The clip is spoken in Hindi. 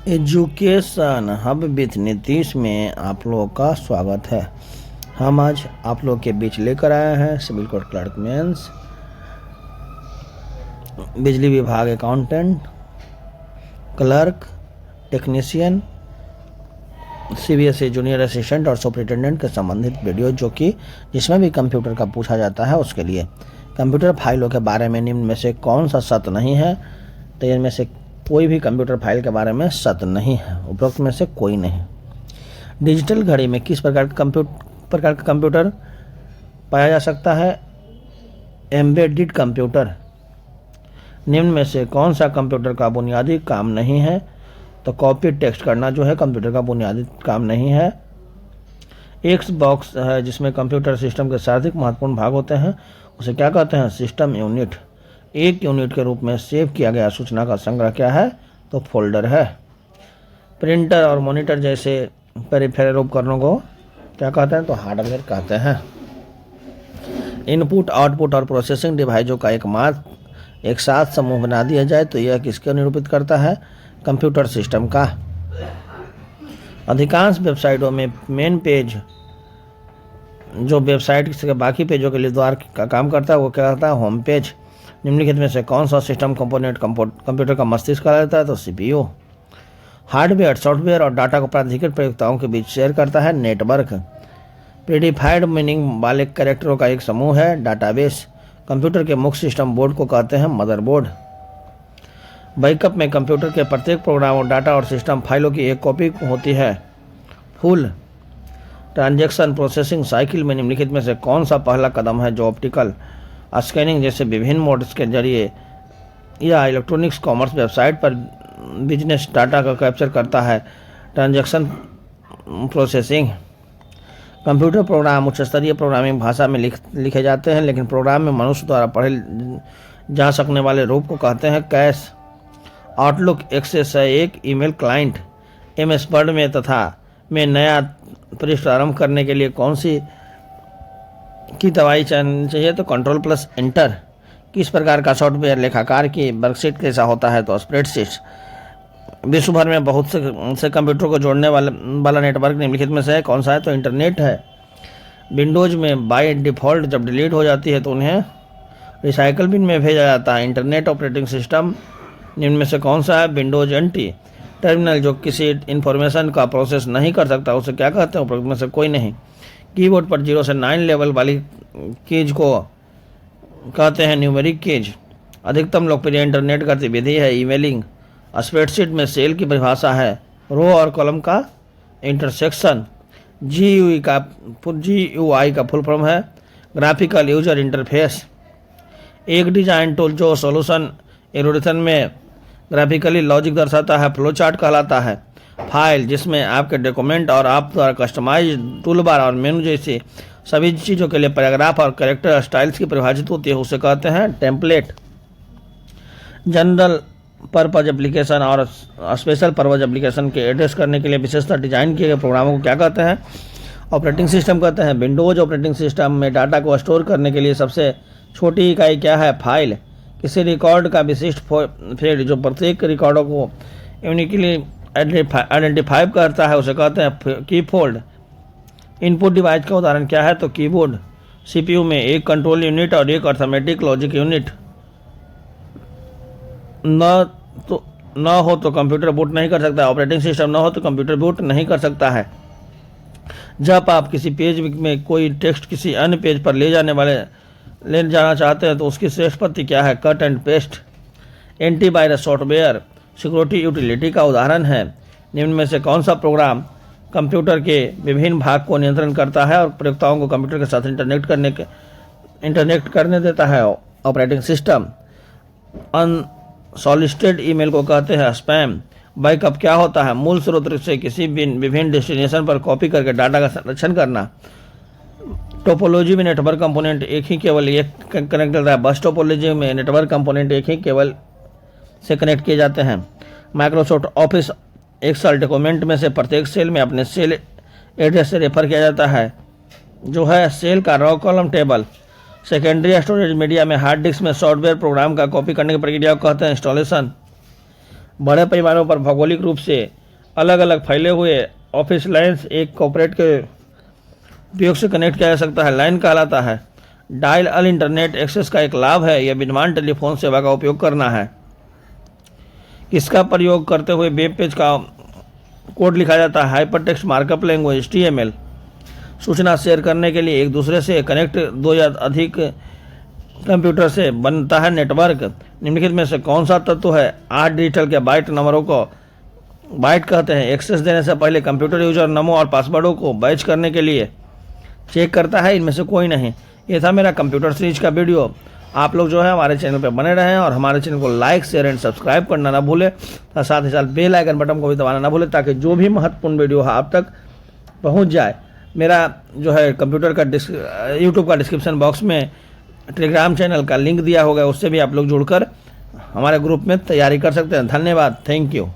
एजुकेशन हब विथ नीतीश में आप लोगों का स्वागत है। हम आज आप लोग के बीच लेकर आए हैं सिविल कोर्ट क्लर्क मेंस, बिजली विभाग accountant, clerk, technician, CBSE junior assistant और सुपरिटेंडेंट के संबंधित वीडियो जिसमें भी कंप्यूटर का पूछा जाता है उसके लिए। कंप्यूटर फाइलों के बारे में निम्न में से कौन सा सत्य नहीं है? तो इनमें से कोई भी कंप्यूटर फाइल के बारे में सत्य नहीं है, उपरोक्त में से कोई नहीं। डिजिटल घड़ी में किस प्रकार का कंप्यूटर पाया जा सकता है? Embedded computer. निम्न में से कौन सा कंप्यूटर का बुनियादी काम नहीं है? तो कॉपी टेक्स्ट करना जो है कंप्यूटर का बुनियादी काम नहीं है। एक बॉक्स है जिसमें कंप्यूटर सिस्टम के सर्वाधिक महत्वपूर्ण भाग होते हैं, उसे क्या कहते हैं? System unit. एक यूनिट के रूप में सेव किया गया सूचना का संग्रह क्या है? तो फोल्डर है। प्रिंटर और मॉनिटर जैसे पेरिफेरल उपकरणों को क्या कहते हैं? तो हार्डवेयर कहते हैं। इनपुट, आउटपुट और प्रोसेसिंग डिवाइसों का एक साथ समूह बना दिया जाए तो यह किसको निरूपित करता है? कंप्यूटर सिस्टम का। अधिकांश वेबसाइटों में मेन पेज जो वेबसाइट के बाकी पेजों के लिए द्वार का काम करता है वो क्या करता है? Home page. निम्नलिखित में से कौन सा सिस्टम कंपोनेंट कंप्यूटर का मस्तिष्क कहा जाता है? तो सीपीयू। हार्डवेयर, सॉफ्टवेयर और डाटा को प्राधिकृत प्रयोक्ताओं के बीच शेयर करता है नेटवर्क। प्रीडिफाइंड मीनिंग वाले कैरेक्टरों का एक समूह है डाटाबेस। कंप्यूटर के मुख्य सिस्टम बोर्ड को कहते हैं मदरबोर्ड। बैकअप में कंप्यूटर के प्रत्येक प्रोग्राम और डाटा और सिस्टम फाइलों की एक कॉपी होती है। फुल ट्रांजैक्शन प्रोसेसिंग साइकिल में निम्नलिखित में से कौन सा पहला कदम है जो ऑप्टिकल स्कैनिंग जैसे विभिन्न मोड्स के जरिए या इलेक्ट्रॉनिक्स कॉमर्स वेबसाइट पर बिजनेस डाटा का कैप्चर करता है? Transaction processing. कंप्यूटर प्रोग्राम उच्च स्तरीय प्रोग्रामिंग भाषा में लिखे जाते हैं, लेकिन प्रोग्राम में मनुष्य द्वारा पढ़े जा सकने वाले रूप को कहते हैं कैश। आउटलुक एक्सेस है एक ईमेल क्लाइंट। एमएस वर्ड में तथा में नया पृष्ठ आरंभ करने के लिए कौन सी की दवाई चाहिए? तो कंट्रोल प्लस एंटर। किस प्रकार का सॉफ्टवेयर लेखाकार की वर्कशीट कैसा होता है? तो स्प्रेडशीट। विश्व भर में बहुत से कंप्यूटर को जोड़ने वाला नेटवर्क निम्नलिखित में से कौन सा है? तो इंटरनेट है। विंडोज में बाय डिफ़ॉल्ट जब डिलीट हो जाती है तो उन्हें रिसाइकल बिन में भेजा जाता है। इंटरनेट ऑपरेटिंग सिस्टम निम्न में से कौन सा है? Windows n t. टर्मिनल जो किसी इन्फॉर्मेशन का प्रोसेस नहीं कर सकता उसे क्या कहते हैं? उपरोक्त में से कोई नहीं। कीबोर्ड पर 0 से 9 लेवल वाली कीज को कहते हैं न्यूमेरिक कीज। अधिकतम लोकप्रिय इंटरनेट गतिविधि है ईमेलिंग। स्प्रेडशीट में सेल की परिभाषा है रो और कॉलम का इंटरसेक्शन। जीयूआई का फुल फॉर्म है ग्राफिकल यूजर इंटरफेस। एक डिजाइन टूल जो सॉल्यूशन एल्गोरिथम में ग्राफिकली लॉजिक दर्शाता है फ्लो चार्ट कहलाता है। फाइल जिसमें आपके डॉक्यूमेंट और आप द्वारा कस्टमाइज टूलबार और मेनू जैसी सभी चीज़ों के लिए पैराग्राफ और कैरेक्टर स्टाइल्स की परिभाषित होती है उसे कहते हैं टेम्पलेट। जनरल पर्पज एप्लीकेशन और स्पेशल पर्पज एप्लीकेशन के एड्रेस करने के लिए विशेषतः डिजाइन किए गए प्रोग्रामों को क्या कहते हैं? ऑपरेटिंग सिस्टम कहते हैं। विंडोज ऑपरेटिंग सिस्टम में डाटा को स्टोर करने के लिए सबसे छोटी इकाई क्या है? फाइल। किसी रिकॉर्ड का विशिष्ट फील्ड जो प्रत्येक रिकॉर्डों को यूनिकली आइडेंटिफाई करता है उसे कहते हैं की फोल्ड। इनपुट डिवाइस का उदाहरण क्या है? तो कीबोर्ड। सीपीयू में एक कंट्रोल यूनिट और एक अर्थमेटिक लॉजिक यूनिट न हो तो कंप्यूटर बूट नहीं कर सकता। ऑपरेटिंग सिस्टम न हो तो कंप्यूटर बूट नहीं कर सकता है। जब आप किसी पेज में कोई टेक्स्ट किसी अन्य पेज पर ले जाना चाहते हैं तो उसकी श्रेष्ठ पद्धति क्या है? Cut and paste. Antivirus software security utility का उदाहरण है। निम्न में से कौन सा प्रोग्राम कंप्यूटर के विभिन्न भाग को नियंत्रण करता है और प्रयोक्ताओं को कंप्यूटर के साथ इंटरनेट करने देता है? Operating system. अनसॉलिसिटेड ईमेल को कहते हैं स्पैम। बैकअप क्या होता है? मूल स्रोत से किसी विभिन्न डेस्टिनेशन पर कॉपी करके डाटा का संरक्षण करना। टोपोलॉजी में नेटवर्क कंपोनेंट एक ही केवल एक कनेक्ट करता है। बस टोपोलॉजी में नेटवर्क कंपोनेंट एक ही केवल से कनेक्ट किए जाते हैं। माइक्रोसॉफ्ट ऑफिस एक्सेल डॉक्यूमेंट में से प्रत्येक सेल में अपने सेल एड्रेस से रेफर किया जाता है जो है सेल का raw column table. Secondary storage media में हार्ड डिस्क में सॉफ्टवेयर प्रोग्राम का कॉपी करने की प्रक्रिया को कहते हैं इंस्टॉलेशन। बड़े पैमानों पर भौगोलिक रूप से अलग अलग फैले हुए ऑफिस लाइन्स एक कॉर्पोरेट के उपयोग से कनेक्ट किया जा सकता है। लाइन कहलाता है डायल अल इंटरनेट एक्सेस का एक लाभ है यह विद्यमान टेलीफोन सेवा का उपयोग करना है। इसका प्रयोग करते हुए वेब पेज का कोड लिखा जाता है। हाइपरटेक्स्ट मार्कअप लैंग्वेज HTML सूचना शेयर करने के लिए एक दूसरे से कनेक्ट दो या अधिक कंप्यूटर से बनता है नेटवर्क। निम्नलिखित में से कौन सा तत्व है 8 डिजिटल के बाइट नंबरों को बाइट कहते हैं। एक्सेस देने से पहले कंप्यूटर यूजर नामों और पासवर्डों को बैच करने के लिए चेक करता है, इनमें से कोई नहीं। ये था मेरा कंप्यूटर सीरीज का वीडियो। आप लोग जो है हमारे चैनल पे बने रहें और हमारे चैनल को लाइक शेयर एंड सब्सक्राइब करना ना भूलें, साथ ही साथ बेल आइकन बटन को भी दबाना ना भूलें ताकि जो भी महत्वपूर्ण वीडियो है आप तक पहुंच जाए। मेरा जो है कंप्यूटर का यूट्यूब का डिस्क्रिप्शन बॉक्स में टेलीग्राम चैनल का लिंक दिया होगा, उससे भी आप लोग जुड़कर हमारे ग्रुप में तैयारी कर सकते हैं। धन्यवाद, थैंक यू।